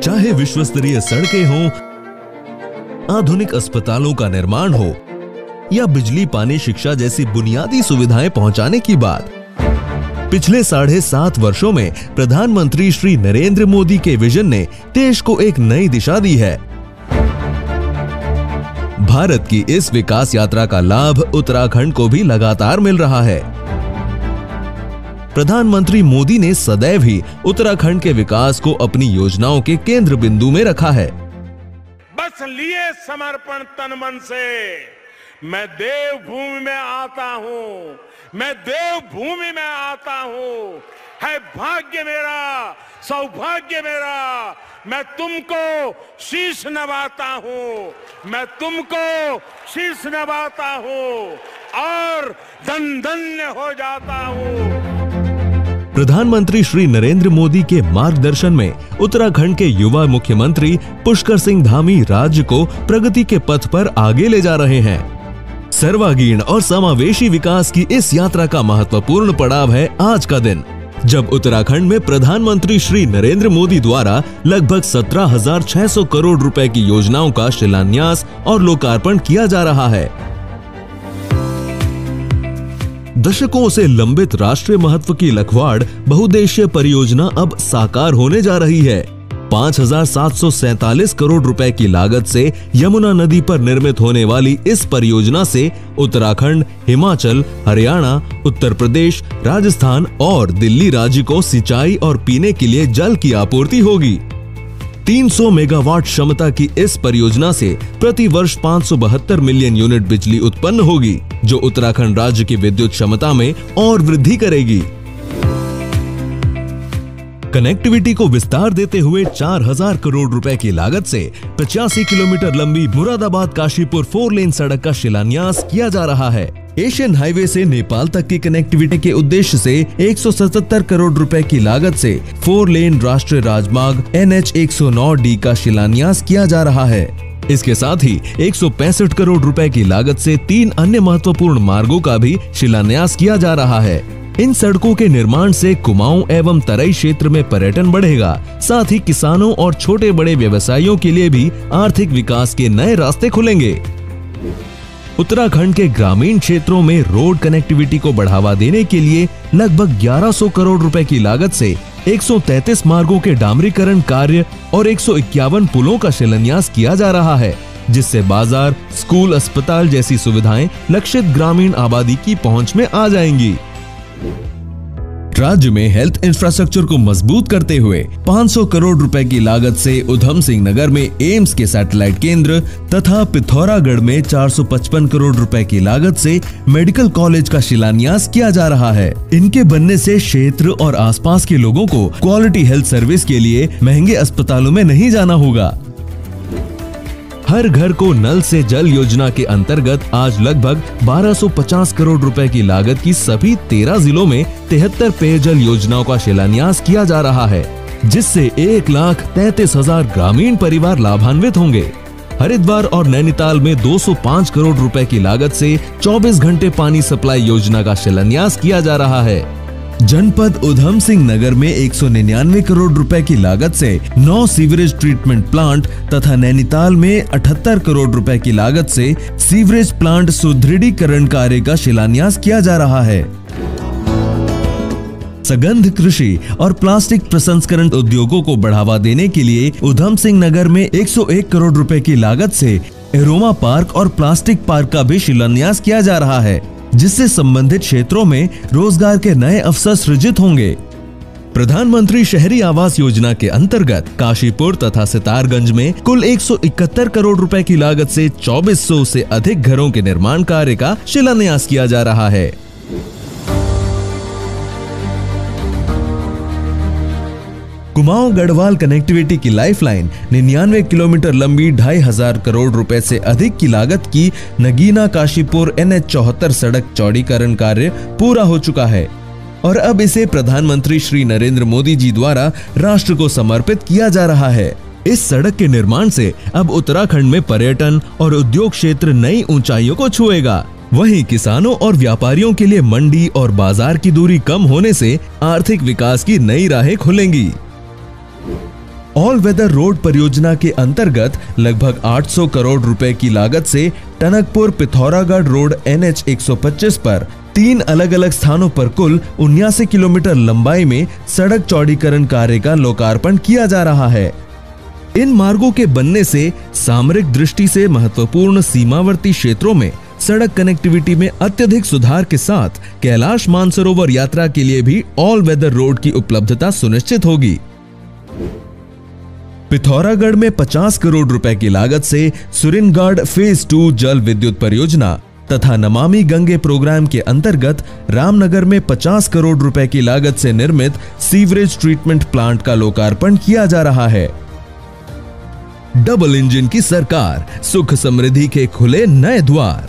चाहे विश्व स्तरीय सड़कें हों, आधुनिक अस्पतालों का निर्माण हो या बिजली, पानी, शिक्षा जैसी बुनियादी सुविधाएं पहुंचाने की बात, पिछले 7.5 वर्षों में प्रधानमंत्री श्री नरेंद्र मोदी के विजन ने देश को एक नई दिशा दी है। भारत की इस विकास यात्रा का लाभ उत्तराखंड को भी लगातार मिल रहा है। प्रधानमंत्री मोदी ने सदैव ही उत्तराखंड के विकास को अपनी योजनाओं के केंद्र बिंदु में रखा है। बस लिए समर्पण तन मन से मैं देवभूमि में आता हूं, मैं देवभूमि में आता हूं। है भाग्य मेरा, सौभाग्य मेरा, मैं तुमको शीश नवाता हूं, मैं तुमको शीश नवाता हूं और धन्य हो जाता हूं। प्रधानमंत्री श्री नरेंद्र मोदी के मार्गदर्शन में उत्तराखंड के युवा मुख्यमंत्री पुष्कर सिंह धामी राज्य को प्रगति के पथ पर आगे ले जा रहे हैं। सर्वांगीण और समावेशी विकास की इस यात्रा का महत्वपूर्ण पड़ाव है आज का दिन, जब उत्तराखंड में प्रधानमंत्री श्री नरेंद्र मोदी द्वारा लगभग 17,600 करोड़ रुपए की योजनाओं का शिलान्यास और लोकार्पण किया जा रहा है। दशकों से लंबित राष्ट्रीय महत्व की लखवाड़ बहुउद्देशीय परियोजना अब साकार होने जा रही है। 5,747 करोड़ रुपए की लागत से यमुना नदी पर निर्मित होने वाली इस परियोजना से उत्तराखंड, हिमाचल, हरियाणा, उत्तर प्रदेश, राजस्थान और दिल्ली राज्य को सिंचाई और पीने के लिए जल की आपूर्ति होगी। 300 मेगावाट क्षमता की इस परियोजना से प्रति वर्ष 572 मिलियन यूनिट बिजली उत्पन्न होगी, जो उत्तराखंड राज्य की विद्युत क्षमता में और वृद्धि करेगी। कनेक्टिविटी को विस्तार देते हुए 4,000 करोड़ रुपए की लागत से 85 किलोमीटर लंबी मुरादाबाद काशीपुर 4 लेन सड़क का शिलान्यास किया जा रहा है। एशियन हाईवे से नेपाल तक की कनेक्टिविटी के उद्देश्य से 177 करोड़ रुपए की लागत से 4 लेन राष्ट्रीय राजमार्ग NH 109D का शिलान्यास किया जा रहा है। इसके साथ ही 165 करोड़ रुपए की लागत से 3 अन्य महत्वपूर्ण मार्गों का भी शिलान्यास किया जा रहा है। इन सड़कों के निर्माण से कुमाऊं एवं तराई क्षेत्र में पर्यटन बढ़ेगा, साथ ही किसानों और छोटे बड़े व्यवसायियों के लिए भी आर्थिक विकास के नए रास्ते खुलेंगे। उत्तराखंड के ग्रामीण क्षेत्रों में रोड कनेक्टिविटी को बढ़ावा देने के लिए लगभग 1100 करोड़ रुपए की लागत से 133 मार्गों के डामरीकरण कार्य और 151 पुलों का शिलान्यास किया जा रहा है, जिससे बाजार, स्कूल, अस्पताल जैसी सुविधाएं लक्षित ग्रामीण आबादी की पहुंच में आ जाएंगी। राज्य में हेल्थ इंफ्रास्ट्रक्चर को मजबूत करते हुए 500 करोड़ रुपए की लागत से उधम सिंह नगर में एम्स के सैटेलाइट केंद्र तथा पिथौरागढ़ में 455 करोड़ रुपए की लागत से मेडिकल कॉलेज का शिलान्यास किया जा रहा है। इनके बनने से क्षेत्र और आसपास के लोगों को क्वालिटी हेल्थ सर्विस के लिए महंगे अस्पतालों में नहीं जाना होगा। हर घर को नल से जल योजना के अंतर्गत आज लगभग 1250 करोड़ रुपए की लागत की सभी 13 जिलों में 73 पेयजल योजनाओं का शिलान्यास किया जा रहा है, जिससे 1,33,000 ग्रामीण परिवार लाभान्वित होंगे। हरिद्वार और नैनीताल में 205 करोड़ रुपए की लागत से 24 घंटे पानी सप्लाई योजना का शिलान्यास किया जा रहा है। जनपद उधम सिंह नगर में 199 करोड़ रुपए की लागत से 9 सीवरेज ट्रीटमेंट प्लांट तथा नैनीताल में 78 करोड़ रुपए की लागत से सीवरेज प्लांट सुदृढ़ीकरण कार्य का शिलान्यास किया जा रहा है। सगंध कृषि और प्लास्टिक प्रसंस्करण उद्योगों को बढ़ावा देने के लिए उधम सिंह नगर में 101 करोड़ रुपए की लागत से एरोमा पार्क और प्लास्टिक पार्क का भी शिलान्यास किया जा रहा है, जिससे संबंधित क्षेत्रों में रोजगार के नए अवसर सृजित होंगे। प्रधानमंत्री शहरी आवास योजना के अंतर्गत काशीपुर तथा सितारगंज में कुल 171 करोड़ रुपए की लागत से 2400 से अधिक घरों के निर्माण कार्य का शिलान्यास किया जा रहा है। कुमाऊं गढ़वाल कनेक्टिविटी की लाइफलाइन 99 किलोमीटर लंबी 2,500 करोड़ रुपए से अधिक की लागत की नगीना काशीपुर NH 74 सड़क चौड़ीकरण कार्य पूरा हो चुका है और अब इसे प्रधानमंत्री श्री नरेंद्र मोदी जी द्वारा राष्ट्र को समर्पित किया जा रहा है। इस सड़क के निर्माण से अब उत्तराखंड में पर्यटन और उद्योग क्षेत्र नई ऊंचाइयों को छुएगा। वहीं किसानों और व्यापारियों के लिए मंडी और बाजार की दूरी कम होने से आर्थिक विकास की नई राहें खुलेंगी। ऑल वेदर रोड परियोजना के अंतर्गत लगभग 800 करोड़ रुपए की लागत से टनकपुर पिथौरागढ़ रोड NH 125 पर 3 अलग अलग स्थानों पर कुल 79 किलोमीटर लंबाई में सड़क चौड़ीकरण कार्य का लोकार्पण किया जा रहा है। इन मार्गों के बनने से सामरिक दृष्टि से महत्वपूर्ण सीमावर्ती क्षेत्रों में सड़क कनेक्टिविटी में अत्यधिक सुधार के साथ कैलाश मानसरोवर यात्रा के लिए भी ऑल वेदर रोड की उपलब्धता सुनिश्चित होगी। पिथौरागढ़ में 50 करोड़ रुपए की लागत से सुरिनगढ़ फेज 2 जल विद्युत परियोजना तथा नमामि गंगे प्रोग्राम के अंतर्गत रामनगर में 50 करोड़ रुपए की लागत से निर्मित सीवरेज ट्रीटमेंट प्लांट का लोकार्पण किया जा रहा है। डबल इंजन की सरकार, सुख समृद्धि के खुले नए द्वार।